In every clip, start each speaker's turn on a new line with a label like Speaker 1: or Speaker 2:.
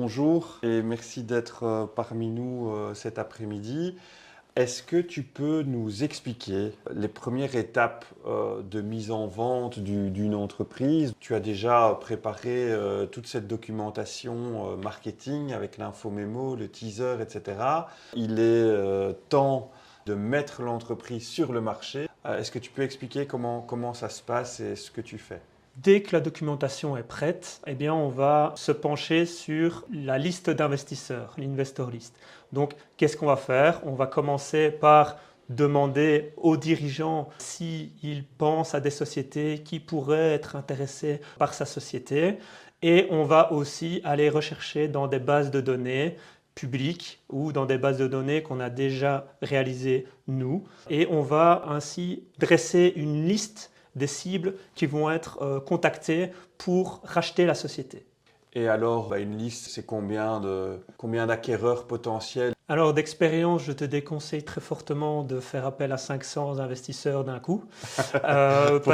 Speaker 1: bonjour et merci d'être parmi nous cet après-midi. Est-ce que tu peux nous expliquer les premières étapes de mise en vente d'une entreprise? Tu as déjà préparé toute cette documentation marketing avec l'infomémo, le teaser, etc. Il est temps de mettre l'entreprise sur le marché. Est-ce que tu peux expliquer comment ça se passe et ce que tu fais?
Speaker 2: Dès que la documentation est prête, eh bien, on va se pencher sur la liste d'investisseurs, l'investor list. Donc, qu'est-ce qu'on va faire? On va commencer par demander aux dirigeants s'ils pensent à des sociétés qui pourraient être intéressées par sa société. Et on va aussi aller rechercher dans des bases de données publiques ou dans des bases de données qu'on a déjà réalisées nous. Et on va ainsi dresser une liste des cibles qui vont être contactées pour racheter la société.
Speaker 1: Et alors, une liste, c'est combien d'acquéreurs potentiels?
Speaker 2: Alors d'expérience, je te déconseille très fortement de faire appel à 500 investisseurs d'un coup,
Speaker 1: Pourquoi?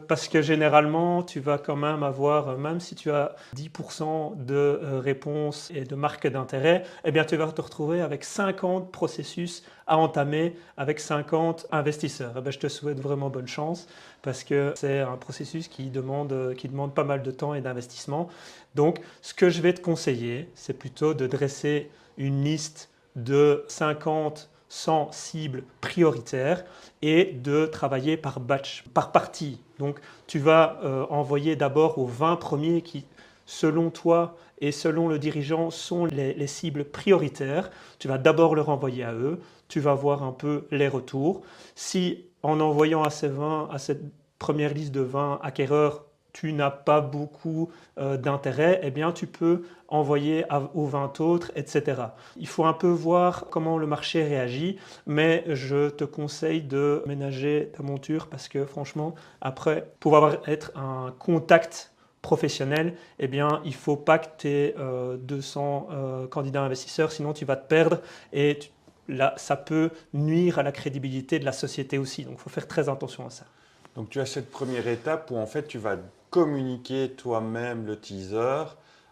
Speaker 2: parce que généralement, tu vas quand même avoir, même si tu as 10% de réponses et de marques d'intérêt, eh bien tu vas te retrouver avec 50 processus à entamer avec 50 investisseurs. Eh bien, je te souhaite vraiment bonne chance parce que c'est un processus qui demande pas mal de temps et d'investissement. Donc, ce que je vais te conseiller, c'est plutôt de dresser une liste de 50, 100 cibles prioritaires et de travailler par batch, par partie. Donc, tu vas envoyer d'abord aux 20 premiers qui, selon toi et selon le dirigeant, sont les cibles prioritaires. Tu vas d'abord leur envoyer à eux. Tu vas voir un peu les retours. Si, en envoyant à cette première liste de 20 acquéreurs, tu n'as pas beaucoup d'intérêt, eh bien tu peux envoyer aux 20 autres, etc. Il faut un peu voir comment le marché réagit, mais je te conseille de ménager ta monture parce que franchement, après, pour être un contact professionnel, eh bien, il ne faut pas que tu aies 200 candidats investisseurs, sinon tu vas te perdre et là, ça peut nuire à la crédibilité de la société aussi. Donc, il faut faire très attention à ça.
Speaker 1: Donc tu as cette première étape où en fait tu vas communiquer toi-même le teaser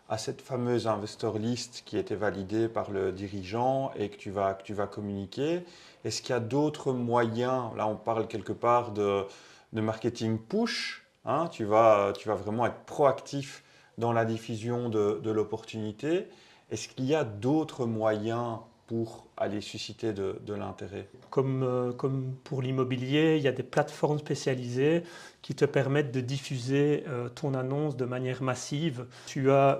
Speaker 1: à cette fameuse investor list qui était validée par le dirigeant et que tu vas communiquer. Est-ce qu'il y a d'autres moyens? Là on parle quelque part de marketing push, hein, tu vas vraiment être proactif dans la diffusion de l'opportunité. Est-ce qu'il y a d'autres moyens pour aller susciter de l'intérêt?
Speaker 2: Comme pour l'immobilier, il y a des plateformes spécialisées qui te permettent de diffuser ton annonce de manière massive. Tu as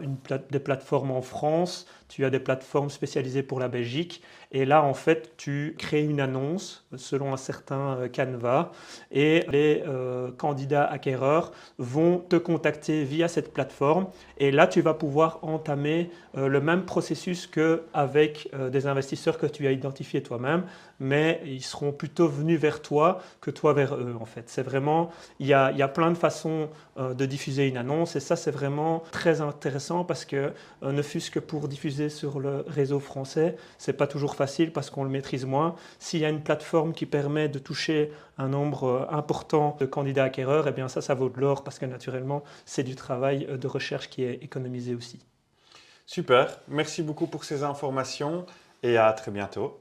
Speaker 2: des plateformes en France, tu as des plateformes spécialisées pour la Belgique. Et là, en fait, tu crées une annonce selon un certain canevas et les candidats acquéreurs vont te contacter via cette plateforme. Et là, tu vas pouvoir entamer le même processus qu'avec des investisseurs que tu as identifiés toi-même, mais ils seront plutôt venus vers toi que toi vers eux, en fait. C'est vraiment, il y a plein de façons de diffuser une annonce et ça, c'est vraiment très intéressant parce que ne fût-ce que pour diffuser sur le réseau français, c'est pas toujours facile parce qu'on le maîtrise moins. S'il y a une plateforme qui permet de toucher un nombre important de candidats acquéreurs, eh bien ça vaut de l'or parce que naturellement, c'est du travail de recherche qui est économisé aussi.
Speaker 1: Super, merci beaucoup pour ces informations et à très bientôt.